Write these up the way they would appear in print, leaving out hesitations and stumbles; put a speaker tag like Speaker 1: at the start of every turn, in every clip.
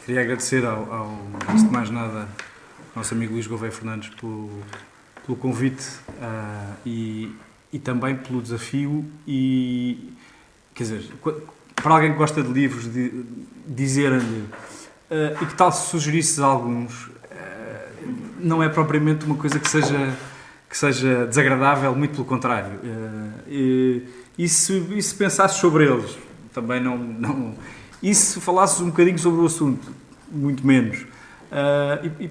Speaker 1: Queria agradecer antes de mais nada, ao nosso amigo Luís Gouveia Fernandes pelo convite e também pelo desafio e, quer dizer, para alguém que gosta de livros, dizer-lhe e que tal se sugerisses alguns, não é propriamente uma coisa que seja desagradável, muito pelo contrário. E se pensasses sobre eles, também não. E se falasses um bocadinho sobre o assunto, muito menos.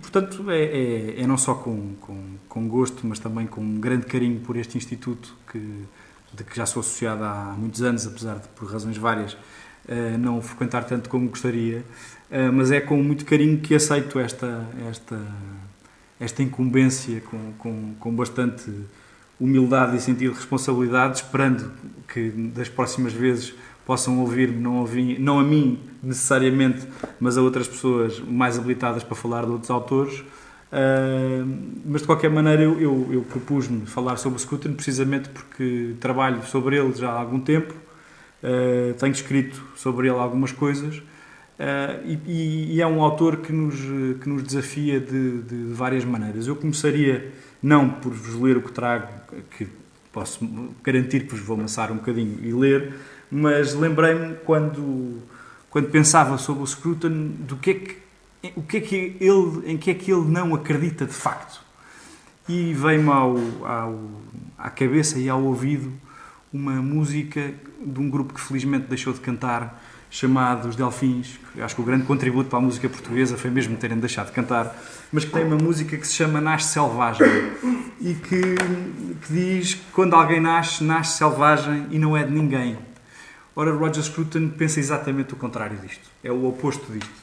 Speaker 1: Portanto, é não só com gosto, mas também com um grande carinho por este instituto, de que já sou associado há muitos anos, apesar de, por razões várias, não o frequentar tanto como gostaria, mas é com muito carinho que aceito esta incumbência, com bastante humildade e sentido de responsabilidade, esperando que das próximas vezes possam ouvir-me, não a mim necessariamente, mas a outras pessoas mais habilitadas para falar de outros autores. Mas de qualquer maneira eu propus-me falar sobre o Scruton precisamente porque trabalho sobre ele já há algum tempo, tenho escrito sobre ele algumas coisas, e é um autor que nos desafia de várias maneiras. Eu começaria não por vos ler o que trago, que posso garantir que vos vou amassar um bocadinho e ler, mas lembrei-me quando pensava sobre o Scruton em que é que ele não acredita de facto. E veio-me à cabeça e ao ouvido uma música de um grupo que felizmente deixou de cantar, chamado Os Delfins, que acho que o grande contributo para a música portuguesa foi mesmo terem deixado de cantar, mas que tem uma música que se chama Nasce Selvagem e que diz que quando alguém nasce selvagem e não é de ninguém. Ora, Roger Scruton pensa exatamente o contrário disto, é o oposto disto.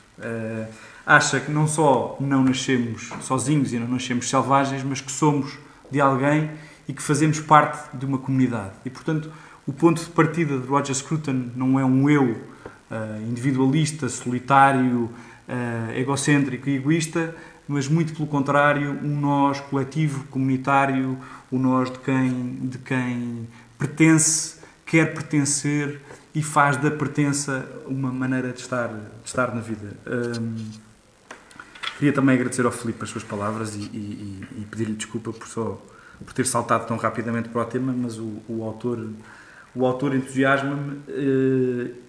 Speaker 1: Acha que não só não nascemos sozinhos e não nascemos selvagens, mas que somos de alguém e que fazemos parte de uma comunidade. E, portanto, o ponto de partida de Roger Scruton não é um eu individualista, solitário, egocêntrico e egoísta, mas muito pelo contrário, um nós coletivo, comunitário, o nós de quem pertence, quer pertencer e faz da pertença uma maneira de estar na vida. Queria também agradecer ao Filipe as suas palavras e pedir-lhe desculpa por ter saltado tão rapidamente para o tema, mas o autor entusiasma-me,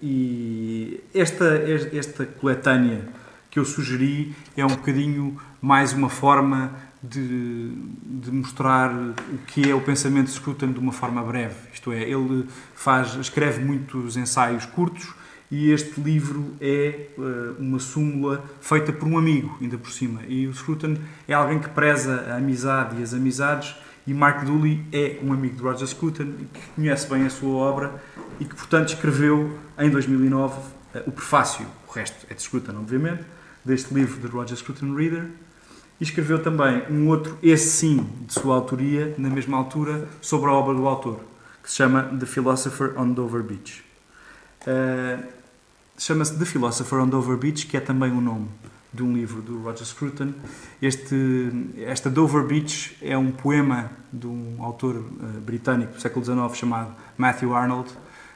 Speaker 1: e esta coletânea que eu sugeri é um bocadinho mais uma forma de mostrar o que é o pensamento de Scruton de uma forma breve. Isto é, ele escreve muitos ensaios curtos e este livro é uma súmula feita por um amigo, ainda por cima. E o Scruton é alguém que preza a amizade e as amizades, e Mark Dooley é um amigo de Roger Scruton, que conhece bem a sua obra e que, portanto, escreveu em 2009 o prefácio, o resto é de Scruton, obviamente, deste livro de Roger Scruton Reader, e escreveu também um outro, esse sim, de sua autoria, na mesma altura, sobre a obra do autor, que se chama The Philosopher on Dover Beach. Chama-se The Philosopher on Dover Beach, que é também o nome de um livro do Roger Scruton. Esta Dover Beach é um poema de um autor britânico do século XIX chamado Matthew Arnold,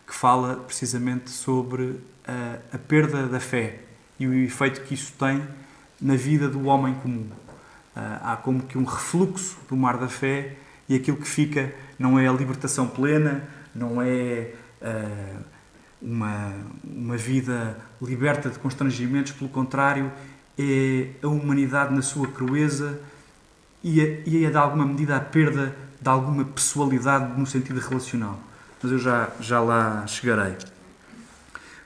Speaker 1: que fala precisamente sobre a perda da fé e o efeito que isso tem na vida do homem comum. Há como que um refluxo do mar da fé, e aquilo que fica não é a libertação plena, não é uma vida liberta de constrangimentos, pelo contrário, é a humanidade na sua crueza e é de alguma medida a perda de alguma pessoalidade no sentido relacional. Mas eu já lá chegarei.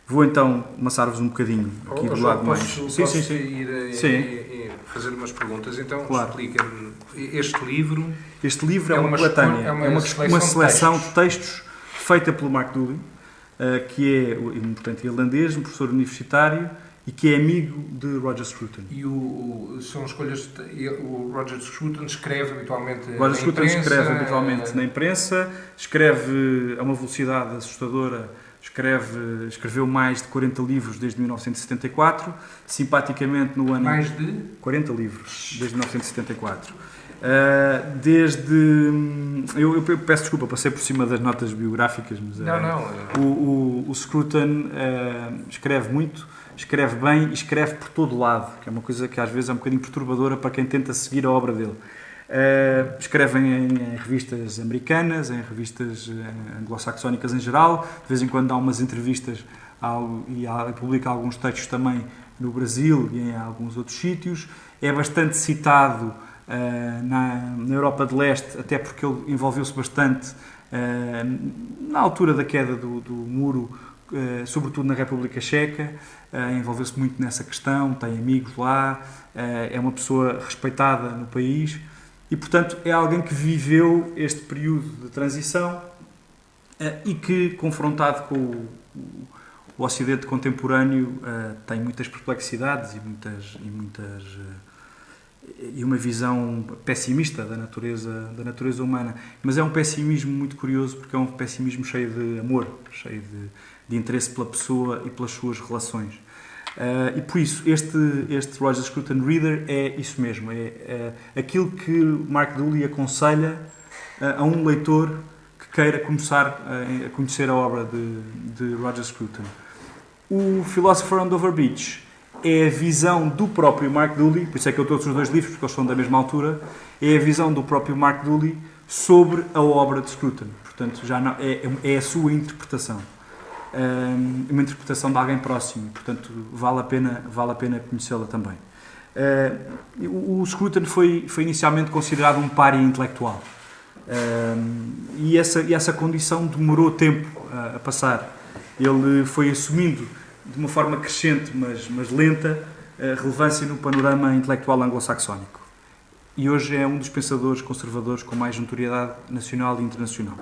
Speaker 1: Vou então amassar-vos um bocadinho aqui do lado mais...
Speaker 2: Posso ir fazer umas perguntas? Então, claro. Explica-me, este livro...
Speaker 1: Este livro é uma coletânea, é uma seleção de textos feita pelo Mark Dooley, que é um portanto, irlandês, um professor universitário, e que é amigo de Roger Scruton.
Speaker 2: E são escolhas... O Roger Scruton escreve habitualmente na imprensa?
Speaker 1: Roger Scruton escreve habitualmente na imprensa, escreve a uma velocidade assustadora, escreveu mais de 40 livros desde 1974, simpaticamente no ano...
Speaker 2: Mais de?
Speaker 1: 40 livros, desde 1974. Eu peço desculpa, passei por cima das notas biográficas, mas
Speaker 2: não.
Speaker 1: O Scruton escreve muito, escreve bem e escreve por todo lado, que é uma coisa que às vezes é um bocadinho perturbadora para quem tenta seguir a obra dele. Escreve em revistas americanas, em revistas anglo-saxónicas em geral, de vez em quando dá umas entrevistas e publica alguns textos também no Brasil e em alguns outros sítios. É bastante citado na Europa de Leste, até porque ele envolveu-se bastante na altura da queda do muro, sobretudo na República Checa, envolveu-se muito nessa questão, tem amigos lá, é uma pessoa respeitada no país e, portanto, é alguém que viveu este período de transição e que, confrontado com o Ocidente contemporâneo, tem muitas perplexidades e uma visão pessimista da natureza humana. Mas é um pessimismo muito curioso, porque é um pessimismo cheio de amor, cheio de interesse pela pessoa e pelas suas relações. E por isso, este Roger Scruton Reader é isso mesmo, é aquilo que Mark Dooley aconselha a um leitor que queira começar a conhecer a obra de Roger Scruton. O Philosopher on Dover Beach é a visão do próprio Mark Dooley, por isso é que eu trouxe os dois livros, porque eles são da mesma altura, é a visão do próprio Mark Dooley sobre a obra de Scruton. Portanto, já não, é a sua interpretação. Uma interpretação de alguém próximo, portanto, vale a pena conhecê-la também. O Scruton foi inicialmente considerado um pária intelectual. E essa condição demorou tempo a passar. Ele foi assumindo de uma forma crescente, mas lenta, a relevância no panorama intelectual anglo-saxónico. E hoje é um dos pensadores conservadores com mais notoriedade nacional e internacional.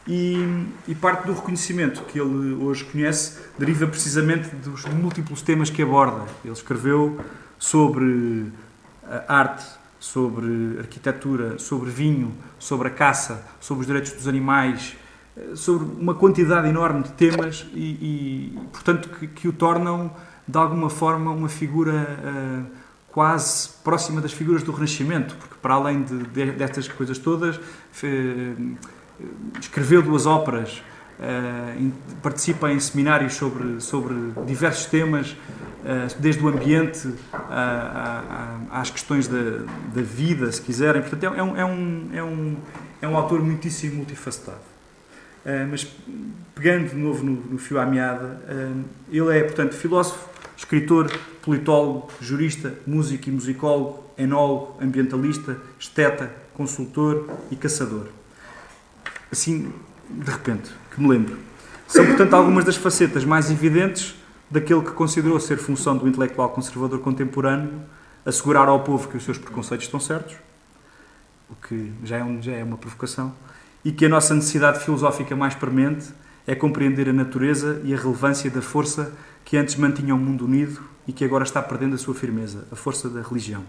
Speaker 1: E parte do reconhecimento que ele hoje conhece deriva precisamente dos múltiplos temas que aborda. Ele escreveu sobre a arte, sobre arquitetura, sobre vinho, sobre a caça, sobre os direitos dos animais, sobre uma quantidade enorme de temas e portanto, que o tornam, de alguma forma, uma figura quase próxima das figuras do Renascimento, porque, para além destas coisas todas, escreveu 2 óperas, participa em seminários sobre diversos temas, desde o ambiente às questões da vida, se quiserem. Portanto, é um autor muitíssimo multifacetado. Mas, pegando de novo no fio à meada, ele é, portanto, filósofo, escritor, politólogo, jurista, músico e musicólogo, enólogo, ambientalista, esteta, consultor e caçador. Assim, de repente, que me lembro. São, portanto, algumas das facetas mais evidentes daquele que considerou ser função do intelectual conservador contemporâneo assegurar ao povo que os seus preconceitos estão certos, o que já é uma provocação, e que a nossa necessidade filosófica mais premente é compreender a natureza e a relevância da força que antes mantinha o mundo unido e que agora está perdendo a sua firmeza, a força da religião.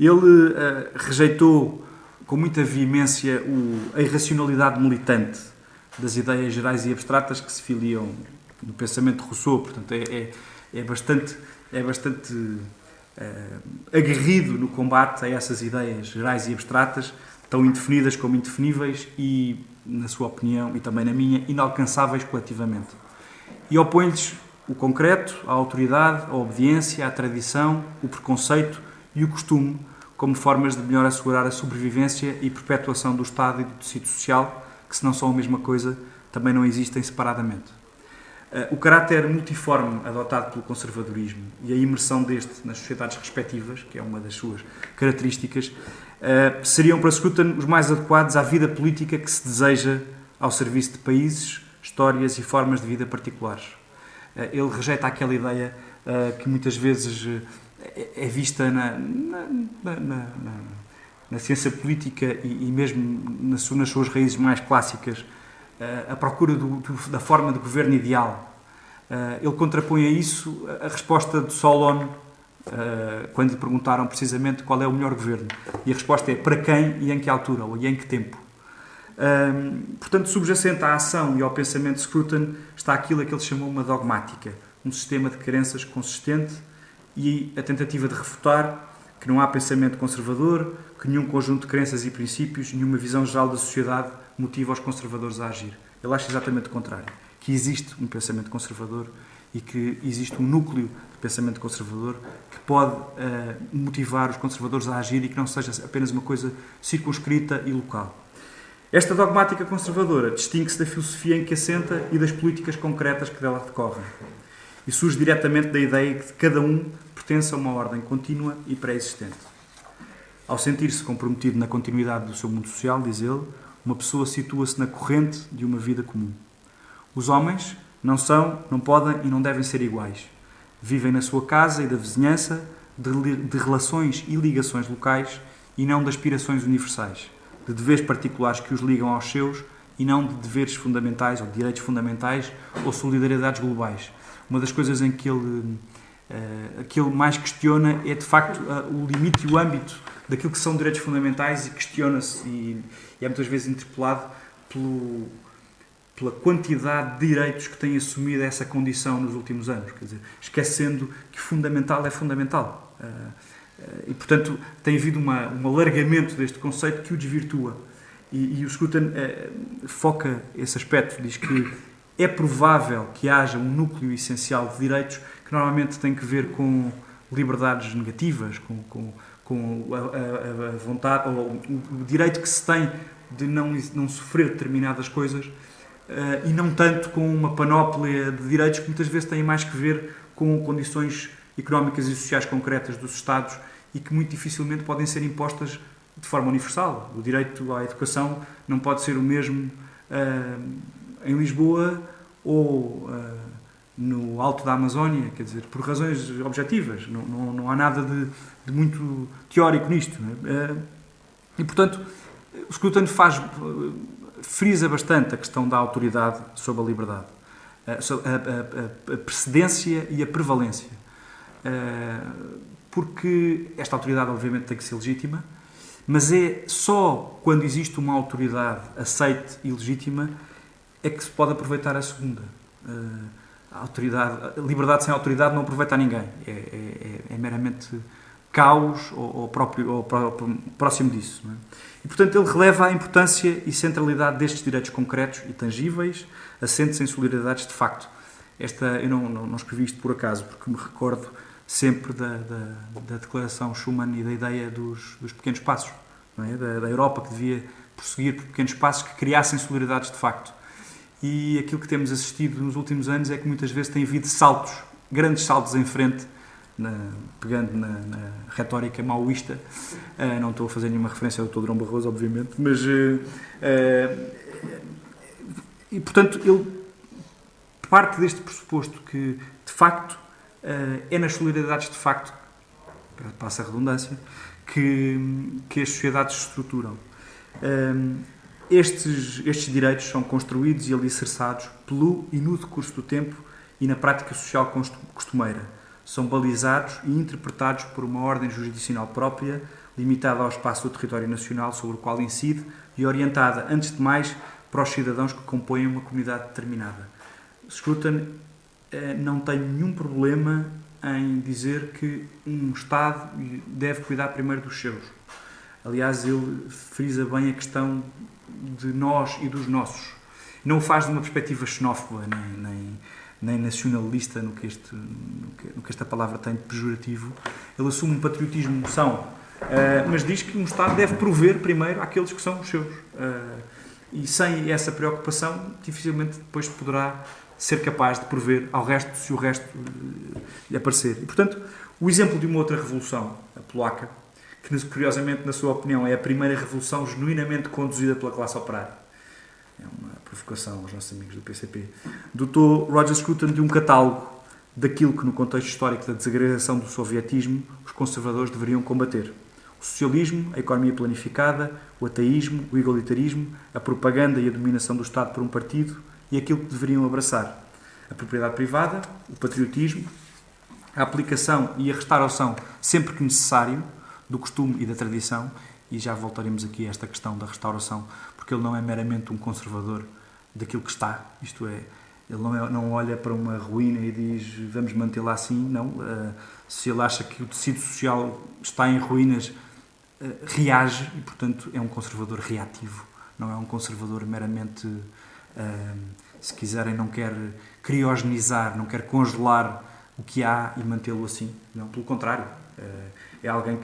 Speaker 1: Ele rejeitou com muita veemência a irracionalidade militante das ideias gerais e abstratas que se filiam no pensamento de Rousseau. Portanto, é bastante aguerrido no combate a essas ideias gerais e abstratas, tão indefinidas como indefiníveis e, na sua opinião e também na minha, inalcançáveis coletivamente. E opõe-lhes o concreto, a autoridade, a obediência, a tradição, o preconceito e o costume como formas de melhor assegurar a sobrevivência e perpetuação do Estado e do tecido social, que, se não são a mesma coisa, também não existem separadamente. O caráter multiforme adotado pelo conservadorismo e a imersão deste nas sociedades respectivas, que é uma das suas características, seriam para Scruton os mais adequados à vida política que se deseja ao serviço de países, histórias e formas de vida particulares. Ele rejeita aquela ideia que muitas vezes é vista na ciência política e mesmo nas suas raízes mais clássicas, a procura da forma de governo ideal. Ele contrapõe a isso a resposta de Solon, quando lhe perguntaram precisamente qual é o melhor governo. E a resposta é para quem e em que altura, ou em que tempo. Portanto, subjacente à ação e ao pensamento de Scruton está aquilo a que ele chamou uma dogmática, um sistema de crenças consistente e a tentativa de refutar que não há pensamento conservador, que nenhum conjunto de crenças e princípios, nenhuma visão geral da sociedade motiva os conservadores a agir. Ele acha exatamente o contrário, que existe um pensamento conservador e que existe um núcleo de pensamento conservador que pode motivar os conservadores a agir e que não seja apenas uma coisa circunscrita e local. Esta dogmática conservadora distingue-se da filosofia em que assenta e das políticas concretas que dela decorrem. E surge diretamente da ideia de que cada um pertence a uma ordem contínua e pré-existente. Ao sentir-se comprometido na continuidade do seu mundo social, diz ele, uma pessoa situa-se na corrente de uma vida comum. Os homens não são, não podem e não devem ser iguais. Vivem na sua casa e da vizinhança de relações e ligações locais e não de aspirações universais, de deveres particulares que os ligam aos seus e não de deveres fundamentais ou de direitos fundamentais ou solidariedades globais. Uma das coisas em que ele mais questiona é, de facto, o limite e o âmbito daquilo que são direitos fundamentais e questiona-se e é muitas vezes interpelado pela quantidade de direitos que tem assumido essa condição nos últimos anos, quer dizer, esquecendo que fundamental é fundamental. E, portanto, tem havido um alargamento deste conceito que o desvirtua. E o Scruton foca esse aspecto, diz que é provável que haja um núcleo essencial de direitos que normalmente tem que ver com liberdades negativas, com a vontade, ou o direito que se tem de não sofrer determinadas coisas, e não tanto com uma panóplia de direitos que muitas vezes têm mais que ver com condições económicas e sociais concretas dos Estados e que muito dificilmente podem ser impostas de forma universal. O direito à educação não pode ser o mesmo em Lisboa ou no alto da Amazónia, quer dizer, por razões objetivas. Não há nada de muito teórico nisto. Não é? E, portanto, o Scruton frisa bastante a questão da autoridade sobre a liberdade, a precedência e a prevalência. Porque esta autoridade, obviamente, tem que ser legítima, mas é só quando existe uma autoridade aceite e legítima é que se pode aproveitar a segunda. A liberdade sem autoridade não aproveita a ninguém. É meramente caos ou próximo disso. Não é? E, portanto, ele releva a importância e centralidade destes direitos concretos e tangíveis, assentes em solidariedades de facto. Eu não escrevi isto por acaso, porque me recordo sempre da declaração Schuman e da ideia dos pequenos passos, não é? Da Europa que devia prosseguir por pequenos passos que criassem solidariedades de facto. E aquilo que temos assistido nos últimos anos é que muitas vezes tem havido saltos, grandes saltos em frente, pegando na retórica maoísta. Não estou a fazer nenhuma referência ao Dr. Durão Barroso, obviamente, mas e portanto ele parte deste pressuposto que de facto é nas solidariedades de facto, passa a redundância, que as sociedades se estruturam. Estes direitos são construídos e alicerçados pelo e no decurso do tempo e na prática social costumeira. São balizados e interpretados por uma ordem jurisdicional própria, limitada ao espaço do território nacional sobre o qual incide e orientada, antes de mais, para os cidadãos que compõem uma comunidade determinada. Scruton não tem nenhum problema em dizer que um Estado deve cuidar primeiro dos seus. Aliás, ele frisa bem a questão de nós e dos nossos. Não o faz de uma perspectiva xenófoba, nem nacionalista, no que esta palavra tem de pejorativo. Ele assume um patriotismo são, mas diz que um Estado deve prover primeiro àqueles que são os seus. E sem essa preocupação, dificilmente depois poderá ser capaz de prover ao resto, se o resto lhe aparecer. E, portanto, o exemplo de uma outra revolução, a polaca, que curiosamente, na sua opinião, é a primeira revolução genuinamente conduzida pela classe operária. É uma provocação aos nossos amigos do PCP. Dotou Roger Scruton de um catálogo daquilo que, no contexto histórico da desagradação do sovietismo, os conservadores deveriam combater. O socialismo, a economia planificada, o ateísmo, o igualitarismo, a propaganda e a dominação do Estado por um partido e aquilo que deveriam abraçar. A propriedade privada, o patriotismo, a aplicação e a restauração, sempre que necessário, do costume e da tradição, e já voltaremos aqui a esta questão da restauração, porque ele não é meramente um conservador daquilo que está, isto é, ele não olha para uma ruína e diz vamos mantê-la assim, não. Se ele acha que o tecido social está em ruínas, reage e, portanto, é um conservador reativo, não é um conservador meramente se quiserem, não quer criogenizar, não quer congelar o que há e mantê-lo assim. Não, pelo contrário. É alguém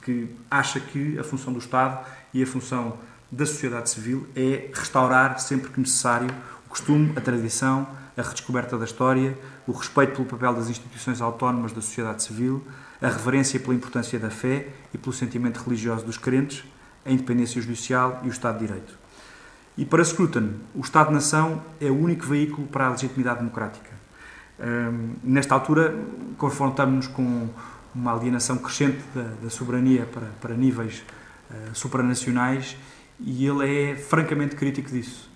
Speaker 1: que acha que a função do Estado e a função da sociedade civil é restaurar, sempre que necessário, o costume, a tradição, a redescoberta da história, o respeito pelo papel das instituições autónomas da sociedade civil, a reverência pela importância da fé e pelo sentimento religioso dos crentes, a independência judicial e o Estado de Direito. E para Scruton, o Estado-nação é o único veículo para a legitimidade democrática. Nesta altura, confrontamos-nos com uma alienação crescente da soberania para níveis supranacionais, e ele é francamente crítico disso.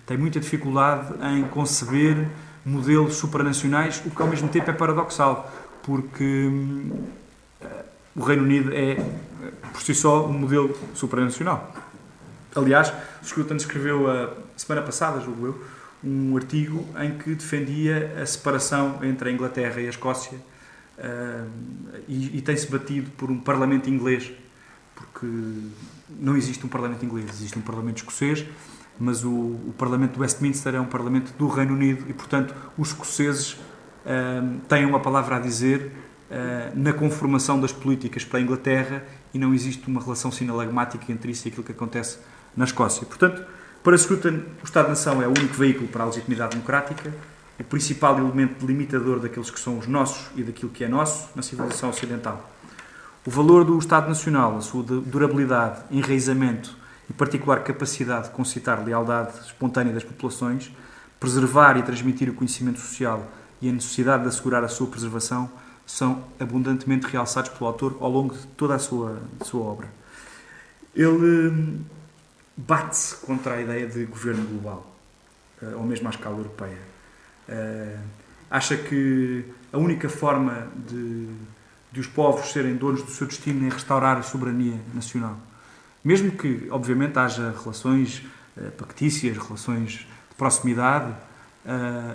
Speaker 1: Tem muita dificuldade em conceber modelos supranacionais, o que ao mesmo tempo é paradoxal, porque o Reino Unido é, por si só, um modelo supranacional. Aliás, Scruton escreveu a semana passada, julgo eu, um artigo em que defendia a separação entre a Inglaterra e a Escócia, e tem-se batido por um parlamento inglês, porque não existe um parlamento inglês, existe um parlamento escocês, mas o parlamento de Westminster é um parlamento do Reino Unido e, portanto, os escoceses têm uma palavra a dizer na conformação das políticas para a Inglaterra, e não existe uma relação sinalagmática entre isso e aquilo que acontece na Escócia. Portanto, para Scruton, o Estado-nação é o único veículo para a legitimidade democrática, o principal elemento delimitador daqueles que são os nossos e daquilo que é nosso na civilização ocidental. O valor do Estado Nacional, a sua durabilidade, enraizamento e particular capacidade de concitar lealdade espontânea das populações, preservar e transmitir o conhecimento social e a necessidade de assegurar a sua preservação são abundantemente realçados pelo autor ao longo de toda a sua obra. Ele bate-se contra a ideia de governo global, ou mesmo à escala europeia. Acha que a única forma de os povos serem donos do seu destino é restaurar a soberania nacional. Mesmo que, obviamente, haja relações pactícias, relações de proximidade,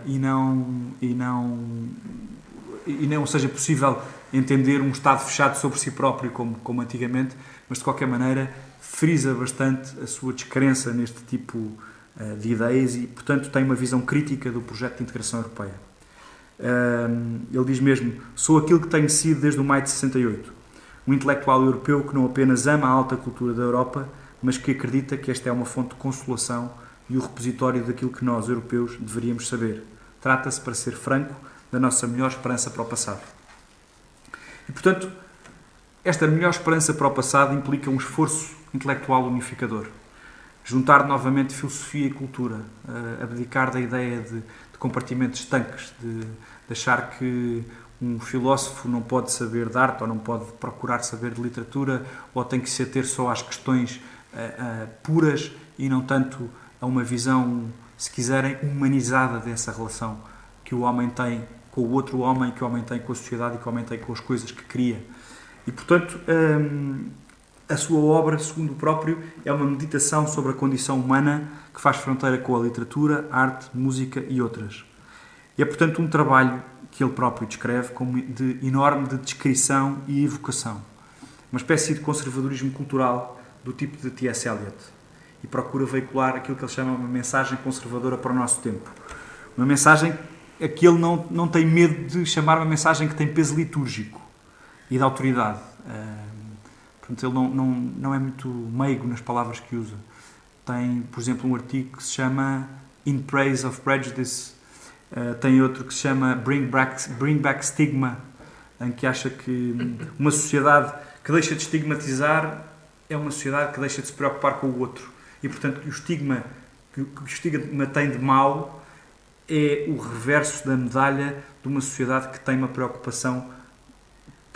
Speaker 1: e não seja possível entender um Estado fechado sobre si próprio como antigamente, mas de qualquer maneira frisa bastante a sua descrença neste tipo de ideias e, portanto, tem uma visão crítica do projeto de integração europeia. Ele diz mesmo: sou aquilo que tenho sido desde o maio de 68, um intelectual europeu que não apenas ama a alta cultura da Europa, mas que acredita que esta é uma fonte de consolação e o repositório daquilo que nós, europeus, deveríamos saber. Trata-se, para ser franco, da nossa melhor esperança para o passado. E, portanto, esta melhor esperança para o passado implica um esforço intelectual unificador. Juntar novamente filosofia e cultura, abdicar da ideia de compartimentos estanques, de achar que um filósofo não pode saber de arte ou não pode procurar saber de literatura, ou tem que se ater só às questões puras e não tanto a uma visão, se quiserem, humanizada dessa relação que o homem tem com o outro homem, que o homem tem com a sociedade e que o homem tem com as coisas que cria. E, portanto, a sua obra, segundo o próprio, é uma meditação sobre a condição humana que faz fronteira com a literatura, arte, música e outras. E é, portanto, um trabalho que ele próprio descreve como enorme de descrição e evocação. Uma espécie de conservadorismo cultural do tipo de T.S. Eliot. E procura veicular aquilo que ele chama uma mensagem conservadora para o nosso tempo. Uma mensagem a que ele não tem medo de chamar uma mensagem que tem peso litúrgico e de autoridade. Portanto, ele não é muito meigo nas palavras que usa. Tem, por exemplo, um artigo que se chama In Praise of Prejudice. Tem outro que se chama Bring Back Stigma, em que acha que uma sociedade que deixa de estigmatizar é uma sociedade que deixa de se preocupar com o outro. E, portanto, que o estigma tem de mau é o reverso da medalha de uma sociedade que tem uma preocupação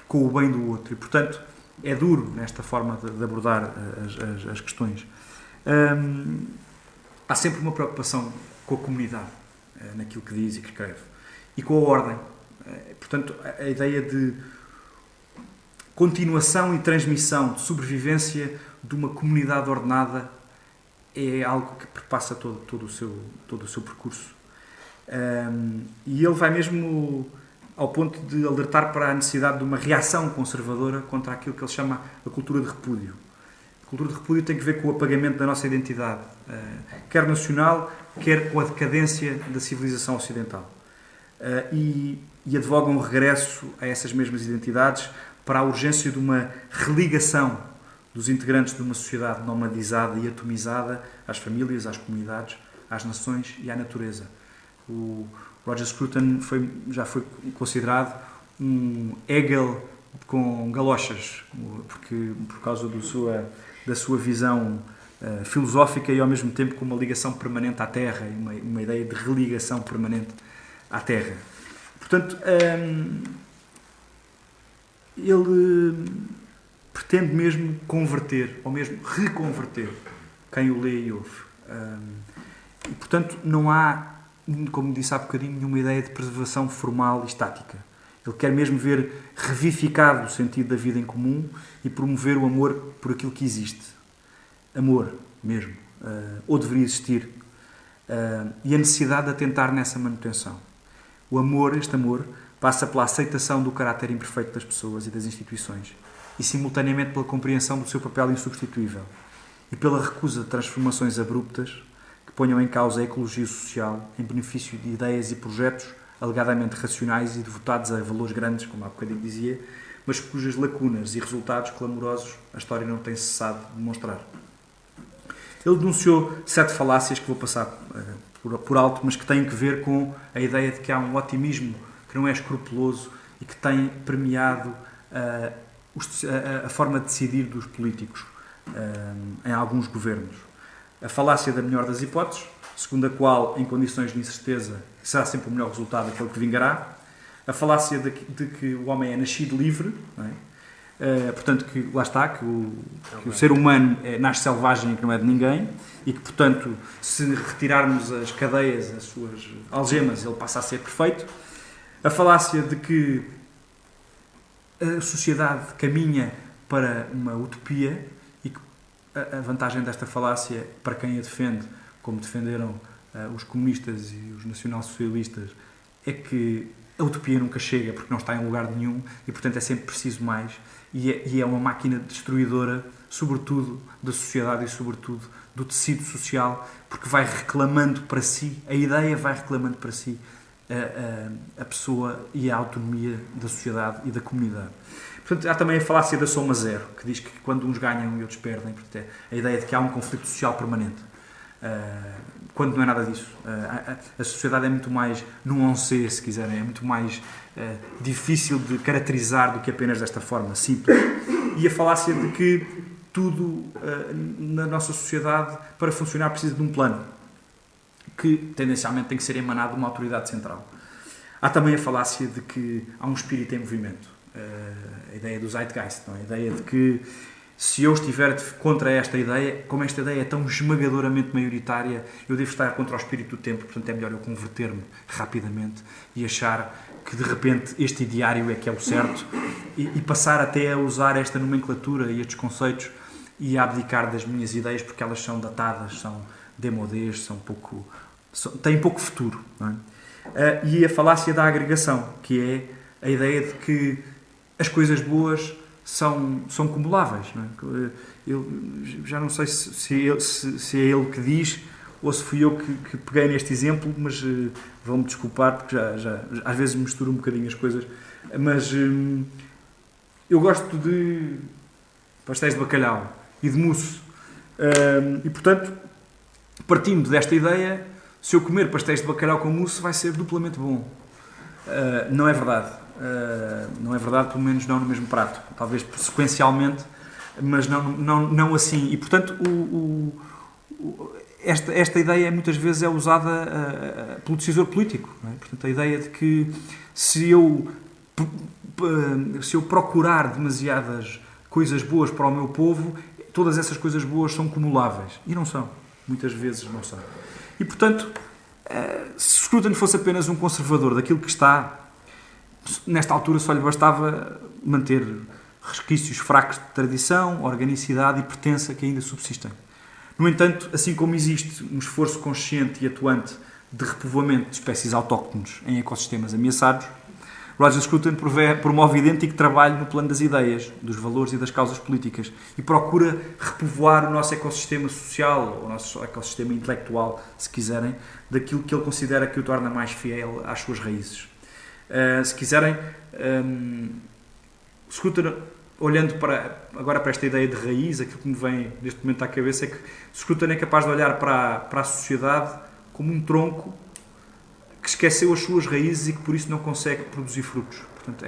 Speaker 1: com o bem do outro. E, portanto, é duro nesta forma de abordar as questões. Há sempre uma preocupação com a comunidade, naquilo que diz e que escreve. E com a ordem. Portanto, a ideia de continuação e transmissão, de sobrevivência de uma comunidade ordenada é algo que perpassa todo o seu percurso. E ele vai mesmo ao ponto de alertar para a necessidade de uma reação conservadora contra aquilo que ele chama a cultura de repúdio. Cultura de repúdio tem que ver com o apagamento da nossa identidade, quer nacional, quer com a decadência da civilização ocidental. E advogam um regresso a essas mesmas identidades para a urgência de uma religação dos integrantes de uma sociedade nomadizada e atomizada às famílias, às comunidades, às nações e à natureza. O Roger Scruton já foi considerado um Hegel com galochas, por causa da sua visão filosófica e ao mesmo tempo com uma ligação permanente à Terra, uma ideia de religação permanente à Terra. Portanto, ele pretende mesmo converter, ou mesmo reconverter, quem o lê e ouve. E, portanto, não há, como disse há bocadinho, nenhuma ideia de preservação formal e estática. Ele quer mesmo ver revivificado o sentido da vida em comum e promover o amor por aquilo que existe. Amor, mesmo. Ou deveria existir. E a necessidade de atentar nessa manutenção. O amor, este amor, passa pela aceitação do caráter imperfeito das pessoas e das instituições e, simultaneamente, pela compreensão do seu papel insubstituível e pela recusa de transformações abruptas que ponham em causa a ecologia social em benefício de ideias e projetos alegadamente racionais e devotados a valores grandes, como há bocadinho dizia, mas cujas lacunas e resultados clamorosos a história não tem cessado de demonstrar. Ele denunciou 7 falácias que vou passar por alto, mas que têm que ver com a ideia de que há um otimismo que não é escrupuloso e que tem premiado a forma de decidir dos políticos em alguns governos. A falácia da melhor das hipóteses, segundo a qual, em condições de incerteza, será sempre o melhor resultado aquele que vingará. A falácia de que o homem é nascido livre, não é? Portanto, que lá está, que o ser humano nasce selvagem e que não é de ninguém, e que, portanto, se retirarmos as cadeias, as suas algemas, ele passa a ser perfeito. A falácia de que a sociedade caminha para uma utopia e que a vantagem desta falácia, para quem a defende, como defenderam os comunistas e os nacional-socialistas, é que a utopia nunca chega porque não está em lugar nenhum e, portanto, é sempre preciso mais e é uma máquina destruidora, sobretudo da sociedade e, sobretudo, do tecido social, porque vai reclamando para si, a ideia vai reclamando para si a pessoa e a autonomia da sociedade e da comunidade. Portanto, há também a falácia da soma zero, que diz que quando uns ganham e outros perdem, portanto, é a ideia de que há um conflito social permanente. Quando não é nada disso. A sociedade é muito mais nuancée, se quiserem, é muito mais difícil de caracterizar do que apenas desta forma simples. E a falácia de que tudo na nossa sociedade, para funcionar, precisa de um plano que tendencialmente tem que ser emanado de uma autoridade central. Há também a falácia de que há um espírito em movimento. A ideia do Zeitgeist, não é? A ideia de que se eu estiver contra esta ideia, como esta ideia é tão esmagadoramente maioritária, eu devo estar contra o espírito do tempo, portanto é melhor eu converter-me rapidamente e achar que de repente este ideário é que é o certo e passar até a usar esta nomenclatura e estes conceitos e a abdicar das minhas ideias porque elas são datadas, são demodés, têm pouco futuro. Não é? E a falácia da agregação, que é a ideia de que as coisas boas são cumuláveis. Não é? Eu já não sei se é ele que diz ou se fui eu que peguei neste exemplo, mas vão-me desculpar porque já às vezes misturo um bocadinho as coisas, mas eu gosto de pastéis de bacalhau e de mousse e, portanto, partindo desta ideia, se eu comer pastéis de bacalhau com mousse vai ser duplamente bom. Não é verdade. Não é verdade, pelo menos não no mesmo prato. Talvez sequencialmente, mas não assim. E, portanto, esta ideia muitas vezes é usada pelo decisor político. Não é? Portanto, a ideia de que se eu procurar demasiadas coisas boas para o meu povo, todas essas coisas boas são cumuláveis. E não são. Muitas vezes não são. E, portanto, se Scruton fosse apenas um conservador daquilo que está, nesta altura só lhe bastava manter resquícios fracos de tradição, organicidade e pertença que ainda subsistem. No entanto, assim como existe um esforço consciente e atuante de repovoamento de espécies autóctones em ecossistemas ameaçados, Roger Scruton promove idêntico trabalho no plano das ideias, dos valores e das causas políticas e procura repovoar o nosso ecossistema social, o nosso ecossistema intelectual, se quiserem, daquilo que ele considera que o torna mais fiel às suas raízes. Se quiserem, Scruton, olhando agora para esta ideia de raiz, aquilo que me vem neste momento à cabeça é que Scruton é capaz de olhar para a sociedade como um tronco que esqueceu as suas raízes e que por isso não consegue produzir frutos. Portanto,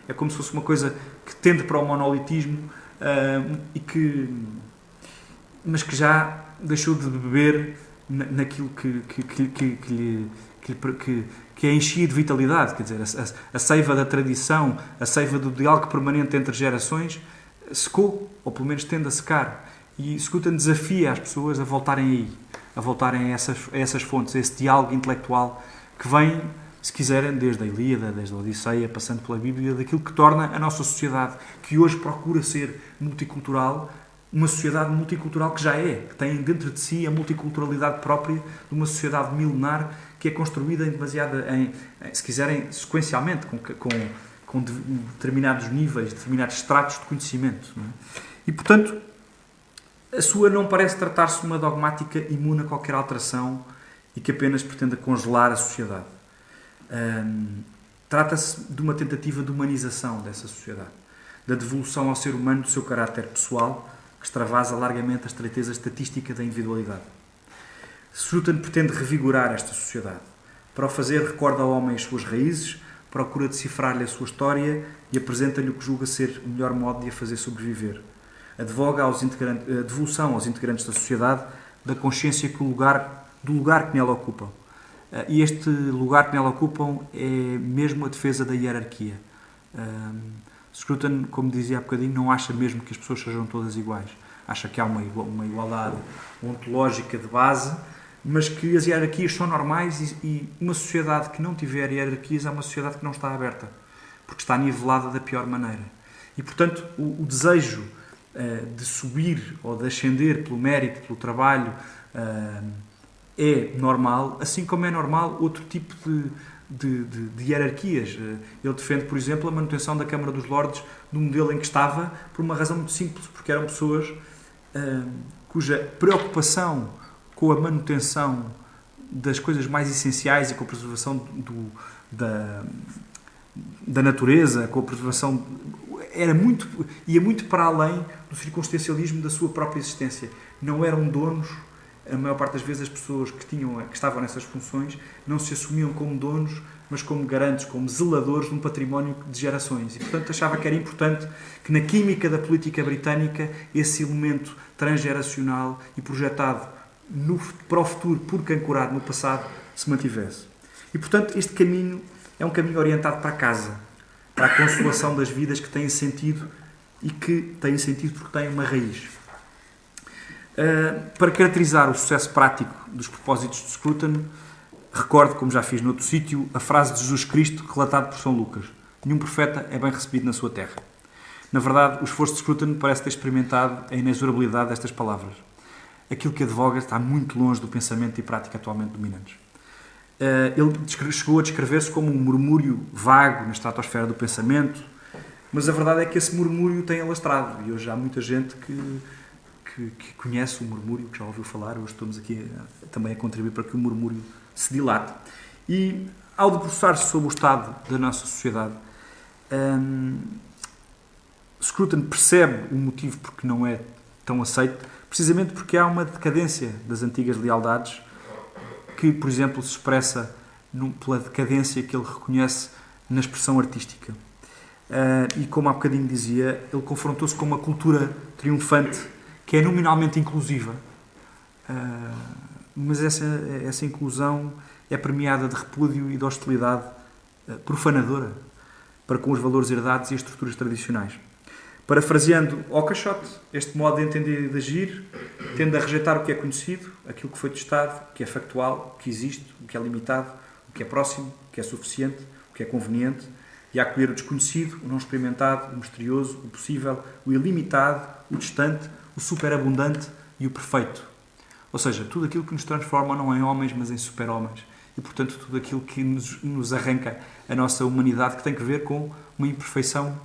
Speaker 1: é como se fosse uma coisa que tende para o monolitismo, mas que já deixou de beber naquilo que é enchia de vitalidade. Quer dizer, a seiva da tradição, a seiva do diálogo permanente entre gerações secou, ou pelo menos tende a secar. E Scruton desafia as pessoas a voltarem aí, a voltarem a essas fontes, a esse diálogo intelectual que vem, se quiserem, desde a Ilíada, desde a Odisseia, passando pela Bíblia, daquilo que torna a nossa sociedade, que hoje procura ser multicultural, uma sociedade multicultural que já é, que tem dentro de si a multiculturalidade própria de uma sociedade milenar que é construída se quiserem, sequencialmente, com determinados níveis, determinados estratos de conhecimento. Não é? E, portanto, a sua não parece tratar-se de uma dogmática imune a qualquer alteração e que apenas pretenda congelar a sociedade. Trata-se de uma tentativa de humanização dessa sociedade, da devolução ao ser humano do seu caráter pessoal, que extravasa largamente a estreiteza estatística da individualidade. Scruton pretende revigorar esta sociedade. Para o fazer, recorda ao homem as suas raízes, procura decifrar-lhe a sua história e apresenta-lhe o que julga ser o melhor modo de a fazer sobreviver. Advoga a devolução aos integrantes da sociedade da consciência do lugar que nela ocupam. E este lugar que nela ocupam é mesmo a defesa da hierarquia. Scruton, como dizia há bocadinho, não acha mesmo que as pessoas sejam todas iguais. Acha que há uma igualdade ontológica de base, mas que as hierarquias são normais e uma sociedade que não tiver hierarquias é uma sociedade que não está aberta, porque está nivelada da pior maneira. E, portanto, o desejo de subir ou de ascender pelo mérito, pelo trabalho, é normal, assim como é normal outro tipo de hierarquias. Ele defende, por exemplo, a manutenção da Câmara dos Lordes do modelo em que estava por uma razão muito simples, porque eram pessoas cuja preocupação com a manutenção das coisas mais essenciais e com a preservação da natureza, com a preservação ia muito para além do circunstancialismo da sua própria existência. Não eram donos. A maior parte das vezes as pessoas que estavam nessas funções não se assumiam como donos, mas como garantes, como zeladores de um património de gerações. E, portanto, achava que era importante que na química da política britânica esse elemento transgeracional e projetado para o futuro, porque ancorado no passado, se mantivesse. E, portanto, este caminho é um caminho orientado para a casa, para a consolação das vidas que têm sentido e que têm sentido porque têm uma raiz. Para caracterizar o sucesso prático dos propósitos de Scruton, recordo, como já fiz noutro sítio, a frase de Jesus Cristo relatada por São Lucas: nenhum profeta é bem recebido na sua terra. Na verdade, o esforço de Scruton parece ter experimentado a inexorabilidade destas palavras. Aquilo que advoga está muito longe do pensamento e prática atualmente dominantes. Ele chegou a descrever-se como um murmúrio vago na estratosfera do pensamento, mas a verdade é que esse murmúrio tem alastrado, e hoje há muita gente que conhece o murmúrio, que já ouviu falar. Hoje estamos aqui também a contribuir para que o murmúrio se dilate. E, ao debruçar-se sobre o estado da nossa sociedade, Scruton percebe o motivo porque não é tão aceito, precisamente porque há uma decadência das antigas lealdades que, por exemplo, se expressa pela decadência que ele reconhece na expressão artística. E, como há bocadinho dizia, ele confrontou-se com uma cultura triunfante que é nominalmente inclusiva, mas essa inclusão é premiada de repúdio e de hostilidade profanadora para com os valores herdados e as estruturas tradicionais. Parafraseando Oakeshott, este modo de entender e de agir tende a rejeitar o que é conhecido, aquilo que foi testado, o que é factual, o que existe, o que é limitado, o que é próximo, o que é suficiente, o que é conveniente, e a acolher o desconhecido, o não experimentado, o misterioso, o possível, o ilimitado, o distante, o superabundante e o perfeito. Ou seja, tudo aquilo que nos transforma não em homens, mas em super-homens. e, portanto, tudo aquilo que nos arranca a nossa humanidade, que tem que ver com uma imperfeição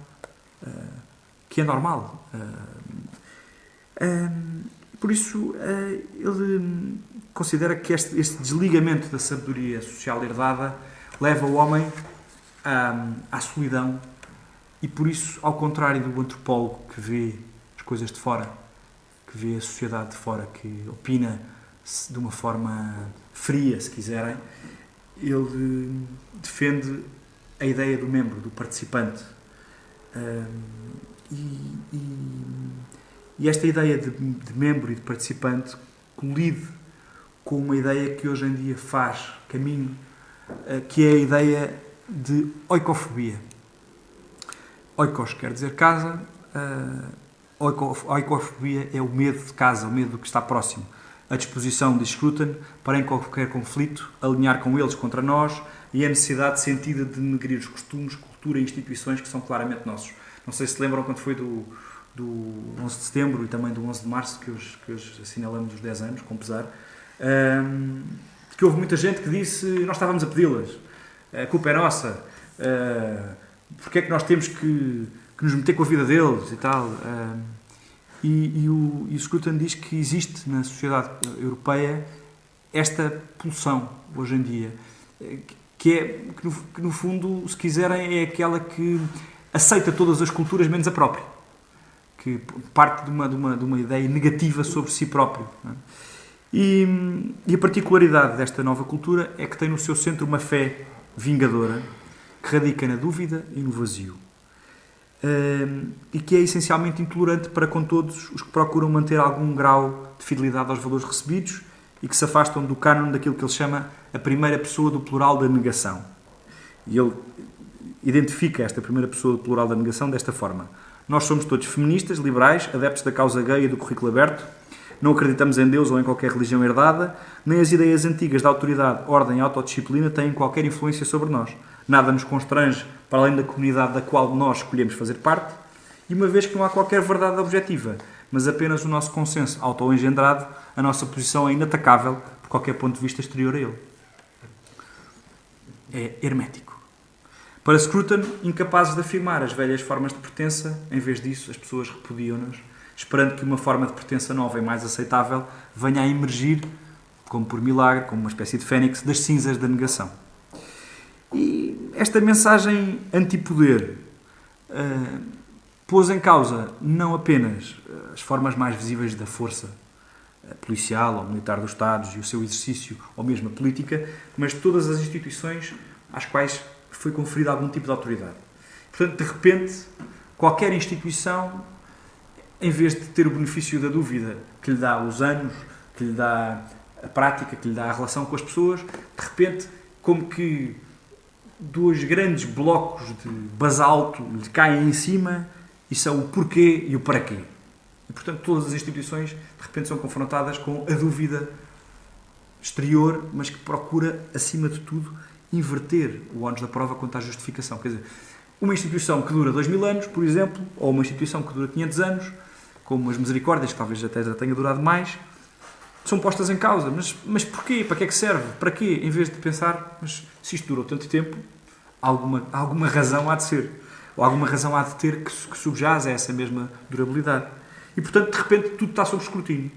Speaker 1: que é normal. Por isso, ele considera que este desligamento da sabedoria social herdada leva o homem à solidão e, por isso, ao contrário do antropólogo que vê as coisas de fora, que vê a sociedade de fora, que opina de uma forma fria, se quiserem, ele defende a ideia do membro, do participante. E esta ideia de membro e de participante colide com uma ideia que hoje em dia faz caminho, que é a ideia de oikofobia. Oikos quer dizer casa, oikofobia é o medo de casa, o medo do que está próximo. A disposição de Scruton para, em qualquer conflito, alinhar com eles contra nós e a necessidade sentida de denegrir os costumes, cultura e instituições que são claramente nossos. Não sei se lembram quando foi do 11 de setembro e também do 11 de março, que hoje assinalamos os 10 anos, com pesar, que houve muita gente que disse nós estávamos a pedi-las, a culpa é nossa, porque é que nós temos que nos meter com a vida deles e tal. E o Scruton diz que existe na sociedade europeia esta pulsão, hoje em dia, que no fundo, se quiserem, é aquela que aceita todas as culturas menos a própria, que parte de uma ideia negativa sobre si próprio. Não é? E a particularidade desta nova cultura é que tem no seu centro uma fé vingadora que radica na dúvida e no vazio. E que é essencialmente intolerante para com todos os que procuram manter algum grau de fidelidade aos valores recebidos e que se afastam do cânon daquilo que ele chama a primeira pessoa do plural da negação. E ele identifica esta primeira pessoa do plural da negação desta forma: nós somos todos feministas, liberais, adeptos da causa gay e do currículo aberto, não acreditamos em Deus ou em qualquer religião herdada, nem as ideias antigas da autoridade, ordem e autodisciplina têm qualquer influência sobre nós. Nada nos constrange para além da comunidade da qual nós escolhemos fazer parte, e uma vez que não há qualquer verdade objetiva, mas apenas o nosso consenso auto-engendrado, a nossa posição é inatacável por qualquer ponto de vista exterior a ele. É hermético. Para Scruton, incapazes de afirmar as velhas formas de pertença, em vez disso, as pessoas repudiam-nas, esperando que uma forma de pertença nova e mais aceitável venha a emergir, como por milagre, como uma espécie de fênix, das cinzas da negação. E esta mensagem antipoder pôs em causa não apenas as formas mais visíveis da força policial ou militar dos Estados e o seu exercício, ou mesmo a política, mas todas as instituições às quais foi conferida algum tipo de autoridade. Portanto, de repente, qualquer instituição, em vez de ter o benefício da dúvida que lhe dá os anos, que lhe dá a prática, que lhe dá a relação com as pessoas, de repente, como que dois grandes blocos de basalto lhe caem em cima e são o porquê e o para quê. E, portanto, todas as instituições, de repente, são confrontadas com a dúvida exterior, mas que procura, acima de tudo, inverter o ónus da prova quanto à justificação. Quer dizer, uma instituição que dura 2000 anos, por exemplo, ou uma instituição que dura 500 anos, como as misericórdias, que talvez até já tenha durado mais, são postas em causa. Mas porquê? Para que é que serve? Para quê? Em vez de pensar, mas se isto durou tanto tempo, alguma razão há de ser. Ou alguma razão há de ter que subjaz a essa mesma durabilidade. E, portanto, de repente, tudo está sob escrutínio.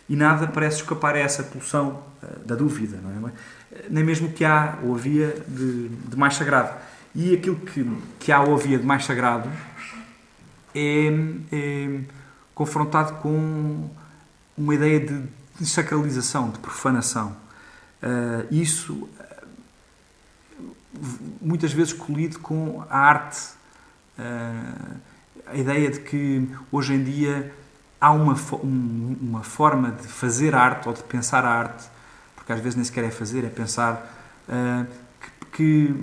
Speaker 1: E nada parece escapar a essa pulsão da dúvida, não é? Nem mesmo o que há ou havia de mais sagrado. E aquilo que há ou havia de mais sagrado é confrontado com uma ideia de sacralização, de profanação. Isso muitas vezes colide com a arte. A ideia de que hoje em dia há uma forma de fazer arte ou de pensar a arte, porque às vezes nem sequer é fazer, é pensar, que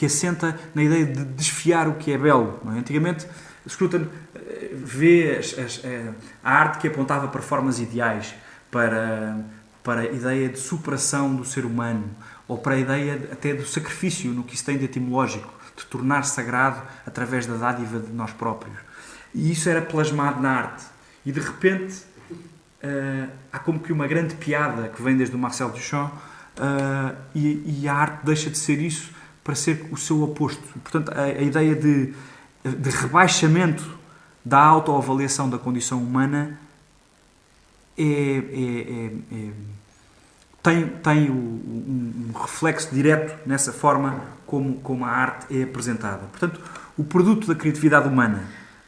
Speaker 1: assenta na ideia de desfiar o que é belo. Não é? Antigamente, Scruton vê a arte que apontava para formas ideais, para a ideia de superação do ser humano, ou para a ideia até do sacrifício, no que isso tem de etimológico, de tornar sagrado através da dádiva de nós próprios. E isso era plasmado na arte. E de repente há como que uma grande piada que vem desde o Marcel Duchamp e a arte deixa de ser isso para ser o seu oposto. Portanto, a ideia de rebaixamento da autoavaliação da condição humana tem um reflexo direto nessa forma como a arte é apresentada. Portanto, o produto da criatividade humana,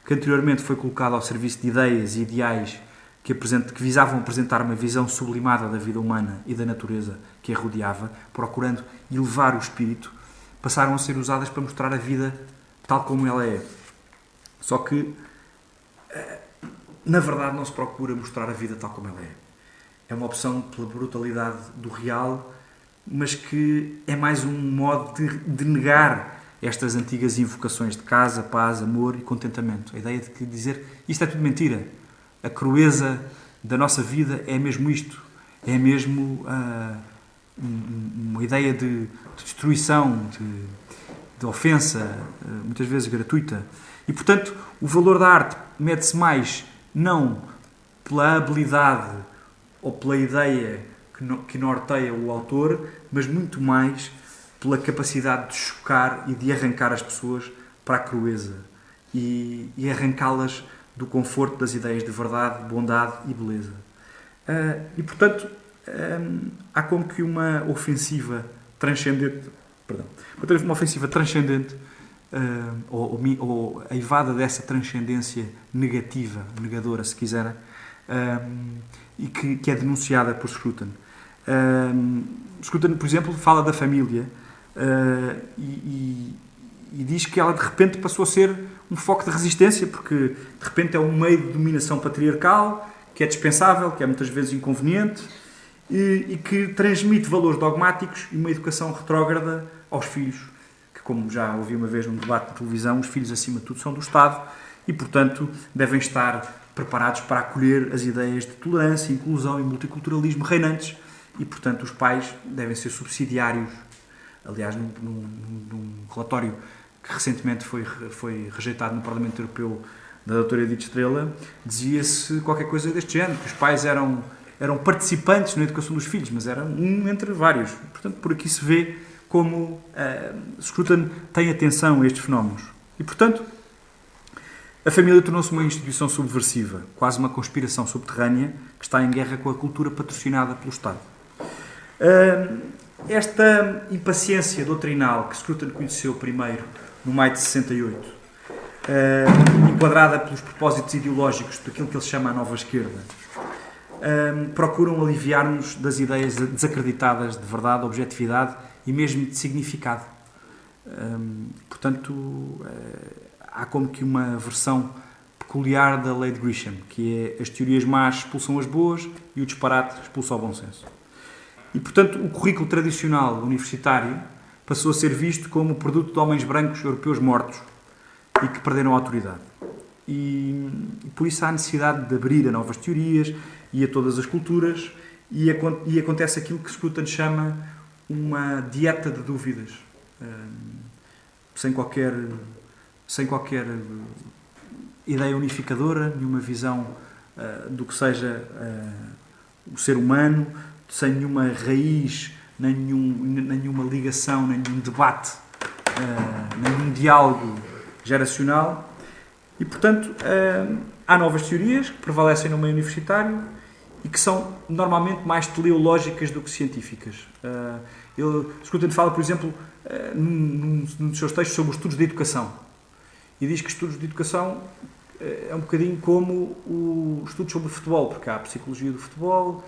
Speaker 1: que anteriormente foi colocado ao serviço de ideias e ideais que visavam apresentar uma visão sublimada da vida humana e da natureza que a rodeava, procurando elevar o espírito, passaram a ser usadas para mostrar a vida tal como ela é. Só que, na verdade, não se procura mostrar a vida tal como ela é. É uma opção pela brutalidade do real, mas que é mais um modo de negar estas antigas invocações de casa, paz, amor e contentamento. A ideia de que dizer isto é tudo mentira. A crueza da nossa vida é mesmo isto. É mesmo uma ideia de destruição, de ofensa, muitas vezes gratuita. E, portanto, o valor da arte mede-se mais não pela habilidade ou pela ideia que norteia o autor, mas muito mais pela capacidade de chocar e de arrancar as pessoas para a crueza e arrancá-las do conforto das ideias de verdade, bondade e beleza. E, portanto, há como que uma ofensiva transcendente, ou aivada dessa transcendência negativa, negadora, se quiserem, e que é denunciada por Scruton. Scruton, por exemplo, fala da família e diz que ela de repente passou a ser um foco de resistência, porque de repente é um meio de dominação patriarcal que é dispensável, que é muitas vezes inconveniente e que transmite valores dogmáticos e uma educação retrógrada aos filhos, que, como já ouvi uma vez num debate de televisão, os filhos acima de tudo são do Estado e, portanto, devem estar preparados para acolher as ideias de tolerância, inclusão e multiculturalismo reinantes e, portanto, os pais devem ser subsidiários. Aliás, num relatório que recentemente foi rejeitado no Parlamento Europeu da doutora Edith Estrela, dizia-se qualquer coisa deste género, que os pais eram participantes na educação dos filhos, mas eram um entre vários. Portanto, por aqui se vê como Scruton tem atenção a estes fenómenos. E, portanto, a família tornou-se uma instituição subversiva, quase uma conspiração subterrânea que está em guerra com a cultura patrocinada pelo Estado. Esta impaciência doutrinal que Scruton conheceu primeiro no maio de 68, enquadrada pelos propósitos ideológicos daquilo que ele chama a nova esquerda, procuram aliviar-nos das ideias desacreditadas de verdade, objetividade e mesmo de significado. Portanto, há como que uma versão peculiar da lei de Grisham, que é as teorias más expulsam as boas e o disparate expulsa o bom senso. E, portanto, o currículo tradicional universitário passou a ser visto como produto de homens brancos europeus mortos e que perderam a autoridade. E por isso há necessidade de abrir a novas teorias e a todas as culturas e acontece aquilo que Scruton chama uma dieta de dúvidas, sem qualquer ideia unificadora, nenhuma visão do que seja o ser humano, sem nenhuma raiz, nenhuma ligação, nenhum debate, nenhum diálogo geracional. E, portanto, há novas teorias que prevalecem no meio universitário e que são normalmente mais teleológicas do que científicas. Scruton fala, por exemplo, num dos seus textos sobre os estudos de educação. E diz que estudos de educação é um bocadinho como os estudos sobre o futebol, porque há a psicologia do futebol,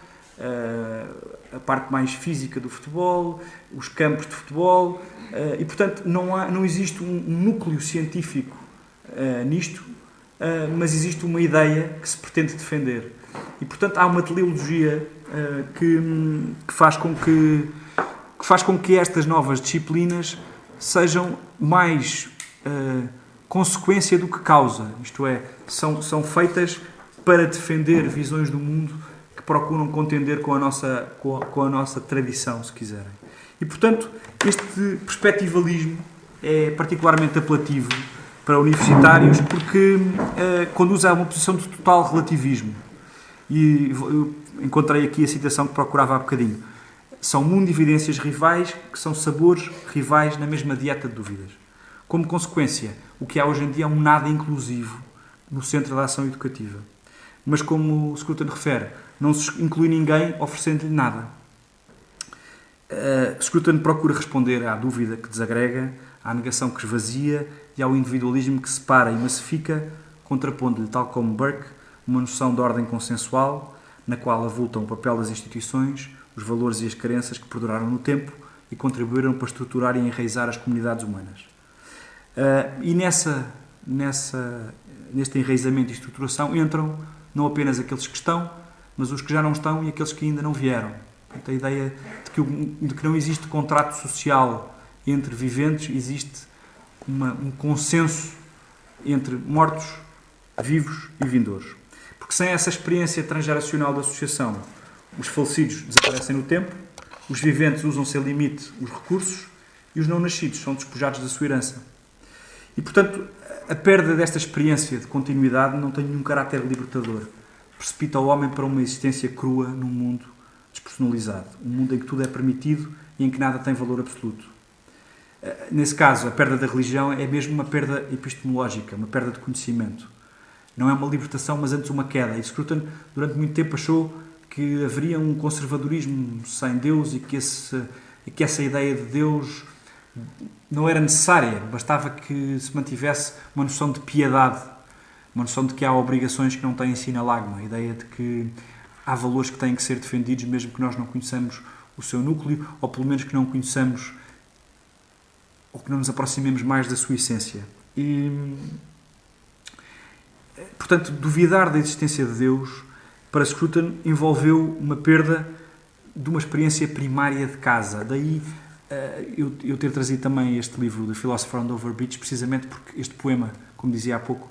Speaker 1: a parte mais física do futebol, os campos de futebol, e, portanto, não existe um núcleo científico nisto, mas existe uma ideia que se pretende defender. E, portanto, há uma teleologia que faz com que estas novas disciplinas sejam mais consequência do que causa. Isto é, são feitas para defender visões do mundo que procuram contender com a nossa tradição, se quiserem. E, portanto, este perspectivalismo é particularmente apelativo para universitários porque conduz a uma posição de total relativismo. E eu encontrei aqui a citação que procurava há bocadinho. São mundo e evidências rivais, que são sabores rivais na mesma dieta de dúvidas. Como consequência, o que há hoje em dia é um nada inclusivo no centro da ação educativa. Mas, como o Scruton refere, não se inclui ninguém oferecendo-lhe nada. Scruton procura responder à dúvida que desagrega, à negação que esvazia e ao individualismo que separa e massifica, contrapondo-lhe, tal como Burke, uma noção de ordem consensual, na qual avultam o papel das instituições, os valores e as crenças que perduraram no tempo e contribuíram para estruturar e enraizar as comunidades humanas. E neste enraizamento e estruturação entram não apenas aqueles que estão, mas os que já não estão e aqueles que ainda não vieram. Portanto, a ideia de que não existe contrato social entre viventes, existe um consenso entre mortos, vivos e vindouros. Porque sem essa experiência transgeracional da associação, os falecidos desaparecem no tempo, os viventes usam sem limite os recursos e os não nascidos são despojados da sua herança. E, portanto, a perda desta experiência de continuidade não tem nenhum caráter libertador. Precipita o homem para uma existência crua num mundo despersonalizado. Um mundo em que tudo é permitido e em que nada tem valor absoluto. Nesse caso, a perda da religião é mesmo uma perda epistemológica, uma perda de conhecimento. Não é uma libertação, mas antes uma queda. E Scruton, durante muito tempo, achou que haveria um conservadorismo sem Deus e que essa ideia de Deus não era necessária. Bastava que se mantivesse uma noção de piedade, uma noção de que há obrigações que não têm sina lágrima, a ideia de que há valores que têm que ser defendidos mesmo que nós não conheçamos o seu núcleo, ou pelo menos que não conheçamos ou que não nos aproximemos mais da sua essência. E, portanto, duvidar da existência de Deus para Scruton envolveu uma perda de uma experiência primária de casa. Daí eu ter trazido também este livro, The Philosopher on Dover Beach, precisamente porque este poema, como dizia há pouco,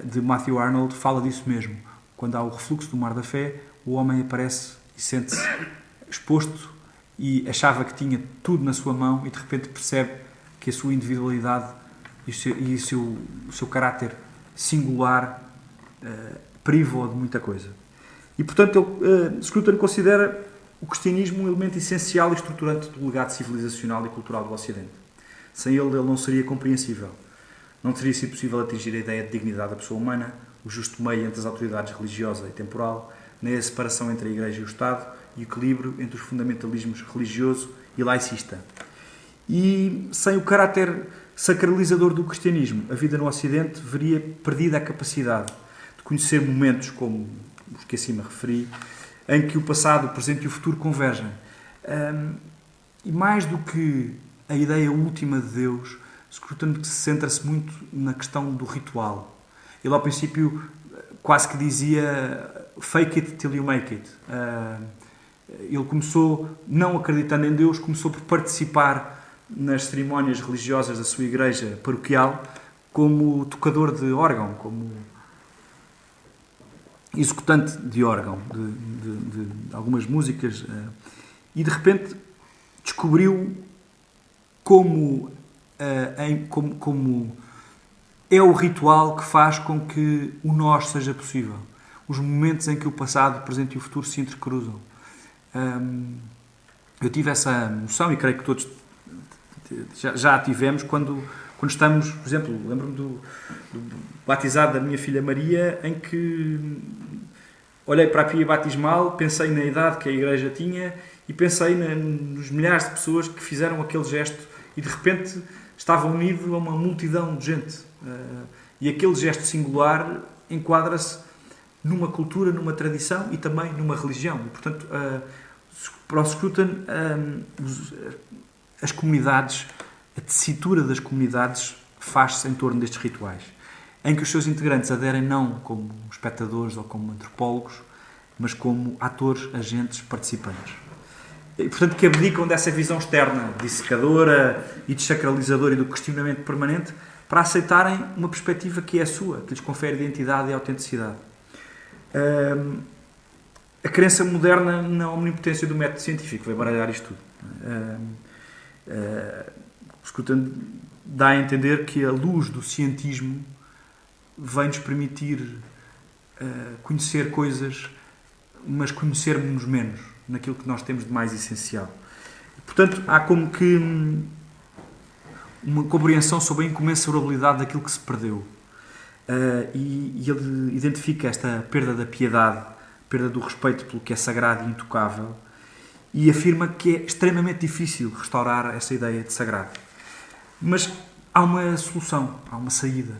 Speaker 1: de Matthew Arnold, fala disso mesmo. Quando há o refluxo do mar da fé, o homem aparece e sente-se exposto e achava que tinha tudo na sua mão e de repente percebe que a sua individualidade e o seu caráter singular priva-o de muita coisa. E, portanto, Scruton considera o cristianismo um elemento essencial e estruturante do legado civilizacional e cultural do Ocidente. Sem ele não seria compreensível. Não teria sido possível atingir a ideia de dignidade da pessoa humana, o justo meio entre as autoridades religiosa e temporal, nem a separação entre a Igreja e o Estado e o equilíbrio entre os fundamentalismos religioso e laicista. E sem o caráter sacralizador do cristianismo, a vida no Ocidente veria perdida a capacidade de conhecer momentos como os que acima referi, em que o passado, o presente e o futuro convergem. E mais do que a ideia última de Deus, Scruton centra-se muito na questão do ritual. Ele, ao princípio, quase que dizia fake it till you make it. Ele começou, não acreditando em Deus, começou por participar nas cerimónias religiosas da sua igreja paroquial como tocador de órgão, como executante de órgão, de algumas músicas, e de repente descobriu como é o ritual que faz com que o nós seja possível. Os momentos em que o passado, o presente e o futuro se intercruzam. Eu tive essa noção, e creio que todos já a tivemos, quando estamos, por exemplo, lembro-me do batizado da minha filha Maria, em que olhei para a pia batismal, pensei na idade que a igreja tinha e pensei nos milhares de pessoas que fizeram aquele gesto e de repente estava unido a uma multidão de gente. E aquele gesto singular enquadra-se numa cultura, numa tradição e também numa religião. E, portanto, para o Scruton, as comunidades, a tessitura das comunidades faz-se em torno destes rituais, em que os seus integrantes aderem não como espectadores ou como antropólogos, mas como atores, agentes, participantes. E, portanto, que abdicam dessa visão externa, dissecadora e desacralizadora e do questionamento permanente, para aceitarem uma perspectiva que é a sua, que lhes confere identidade e autenticidade. A crença moderna na omnipotência do método científico vai baralhar isto tudo. Scruton dá a entender que a luz do cientismo vem-nos permitir conhecer coisas, mas conhecermos-nos menos. naquilo que nós temos de mais essencial. Portanto, há como que uma compreensão sobre a incomensurabilidade daquilo que se perdeu. E ele identifica esta perda da piedade, perda do respeito pelo que é sagrado e intocável, e afirma que é extremamente difícil restaurar essa ideia de sagrado. Mas há uma solução, há uma saída,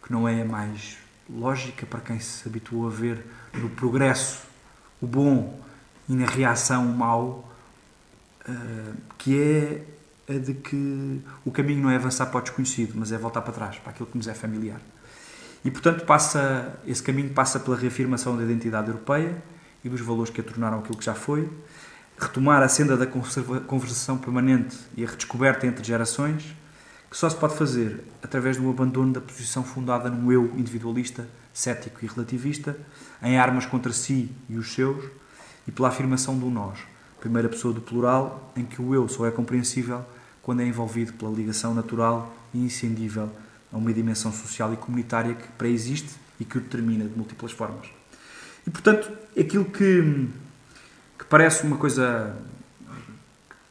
Speaker 1: que não é a mais lógica para quem se habituou a ver no progresso o bom e na reação o mau, que é a de que o caminho não é avançar para o desconhecido, mas é voltar para trás, para aquilo que nos é familiar. E, portanto, esse caminho passa pela reafirmação da identidade europeia e dos valores que a tornaram aquilo que já foi, retomar a senda da conversação permanente e a redescoberta entre gerações, que só se pode fazer através do abandono da posição fundada num eu individualista, cético e relativista, em armas contra si e os seus, e pela afirmação do nós, primeira pessoa do plural, em que o eu só é compreensível quando é envolvido pela ligação natural e inscindível a uma dimensão social e comunitária que pré-existe e que o determina de múltiplas formas. E, portanto, aquilo que parece uma coisa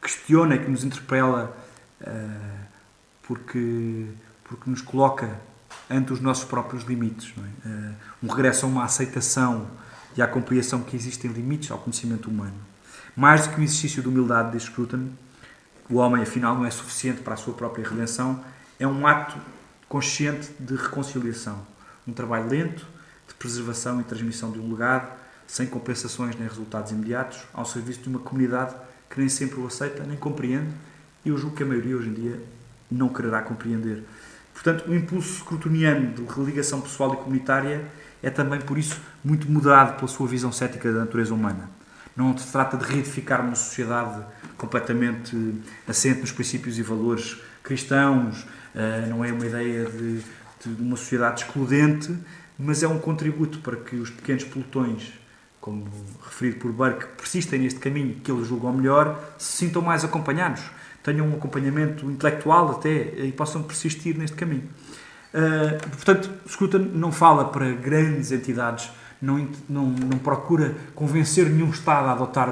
Speaker 1: que questiona e que nos interpela porque nos coloca ante os nossos próprios limites. Não é? Um regresso a uma aceitação e à compreensão que existem limites ao conhecimento humano. Mais do que um exercício de humildade, diz Scruton, o homem, afinal, não é suficiente para a sua própria redenção, é um ato consciente de reconciliação. Um trabalho lento, de preservação e transmissão de um legado, sem compensações nem resultados imediatos, ao serviço de uma comunidade que nem sempre o aceita, nem compreende, e eu julgo que a maioria, hoje em dia, não quererá compreender. Portanto, o impulso scrutoniano de religação pessoal e comunitária é também, por isso, muito moderado pela sua visão cética da natureza humana. Não se trata de reedificar uma sociedade completamente assente nos princípios e valores cristãos, não é uma ideia de uma sociedade excludente, mas é um contributo para que os pequenos pelotões, como referido por Burke, que persistem neste caminho que eles julgam melhor, se sintam mais acompanhados, tenham um acompanhamento intelectual até e possam persistir neste caminho. Portanto, Scruton não fala para grandes entidades, não procura convencer nenhum Estado a adotar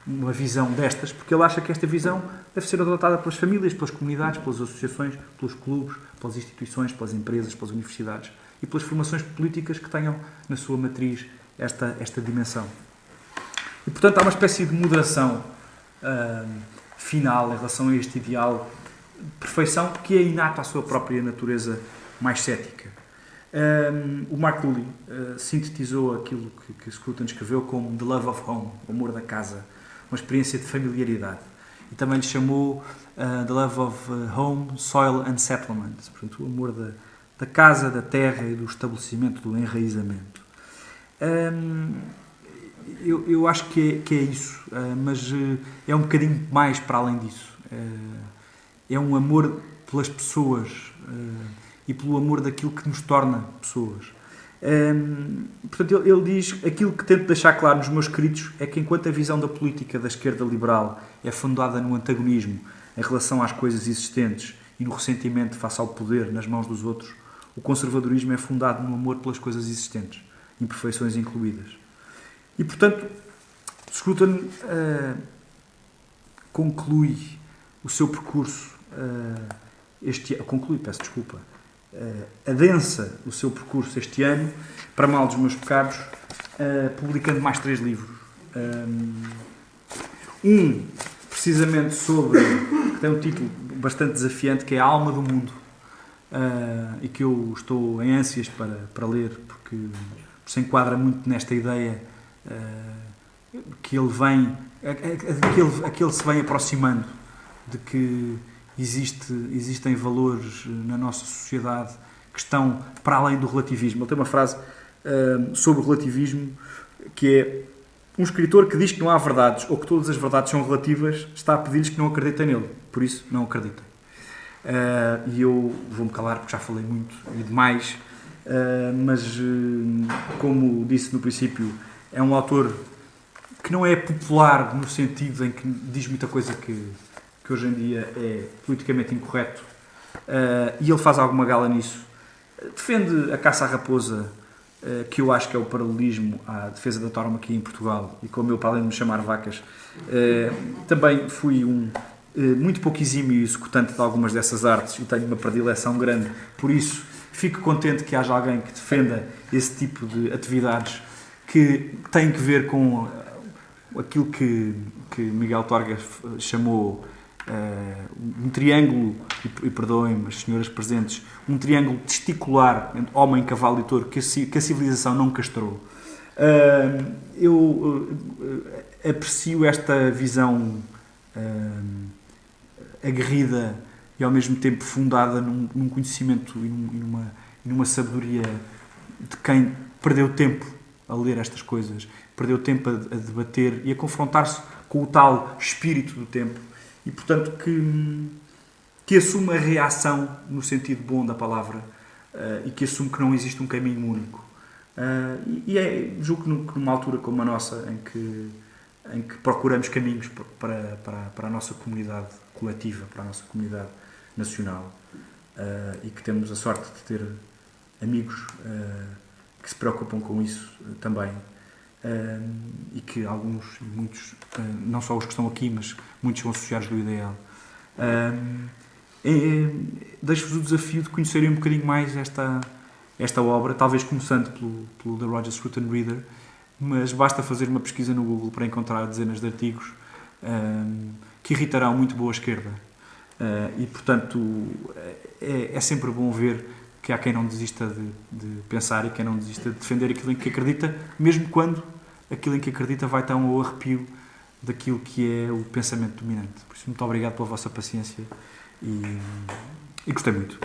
Speaker 1: uma visão destas, porque ele acha que esta visão deve ser adotada pelas famílias, pelas comunidades, pelas associações, pelos clubes, pelas instituições, pelas empresas, pelas universidades e pelas formações políticas que tenham na sua matriz esta dimensão. E, portanto, há uma espécie de moderação final em relação a este ideal de perfeição que é inato à sua própria natureza mais cética. O Mark Dooley sintetizou aquilo que Scruton escreveu como The Love of Home, o amor da casa, uma experiência de familiaridade. E também lhe chamou The Love of Home, Soil and Settlement, portanto, o amor da casa, da terra e do estabelecimento, do enraizamento. Eu acho que é isso, mas é um bocadinho mais para além disso. É um amor pelas pessoas e pelo amor daquilo que nos torna pessoas. Portanto, ele diz, aquilo que tento deixar claro nos meus escritos é que enquanto a visão da política da esquerda liberal é fundada no antagonismo em relação às coisas existentes e no ressentimento face ao poder nas mãos dos outros, o conservadorismo é fundado no amor pelas coisas existentes, imperfeições incluídas. E, portanto, Scruton conclui o seu percurso adensa o seu percurso este ano, para mal dos meus pecados, publicando mais 3 livros. Precisamente sobre, que tem um título bastante desafiante, que é A Alma do Mundo, e que eu estou em ânsias para ler, porque se enquadra muito nesta ideia que ele vem, a que ele se vem aproximando, de que existem valores na nossa sociedade que estão para além do relativismo. Ele tem uma frase sobre o relativismo que é: um escritor que diz que não há verdades ou que todas as verdades são relativas está a pedir-lhes que não acreditem nele. Por isso, não acreditem. E eu vou-me calar porque já falei muito e demais, mas como disse no princípio, é um autor que não é popular no sentido em que diz muita coisa que hoje em dia é politicamente incorreto, e ele faz alguma gala nisso. Defende a caça à raposa que eu acho que é o paralelismo à defesa da tauromaquia em Portugal, e como eu, para além de me chamar Vacas, também fui muito pouco exímio e executante de algumas dessas artes e tenho uma predileção grande, por isso fico contente que haja alguém que defenda esse tipo de atividades que têm que ver com aquilo que Miguel Torga chamou um triângulo, e perdoem-me as senhoras presentes, um triângulo testicular entre homem, cavalo e touro que a civilização não castrou. Eu aprecio esta visão aguerrida e ao mesmo tempo fundada num conhecimento e numa sabedoria de quem perdeu tempo a ler estas coisas, perdeu tempo a debater e a confrontar-se com o tal espírito do tempo e, portanto, que assume a reação no sentido bom da palavra e que assume que não existe um caminho único. Julgo que numa altura como a nossa, em que procuramos caminhos para a nossa comunidade coletiva, para a nossa comunidade nacional, e que temos a sorte de ter amigos que se preocupam com isso também, e que alguns, muitos, não só os que estão aqui, mas muitos são associados do IDL. Deixo-vos o desafio de conhecerem um bocadinho mais esta obra, talvez começando pelo The Roger Scruton Reader, mas basta fazer uma pesquisa no Google para encontrar dezenas de artigos que irritarão muito boa esquerda. E, portanto, é sempre bom ver que há quem não desista de pensar e quem não desista de defender aquilo em que acredita, mesmo quando aquilo em que acredita vai tão ao arrepio daquilo que é o pensamento dominante. Por isso, muito obrigado pela vossa paciência e gostei muito.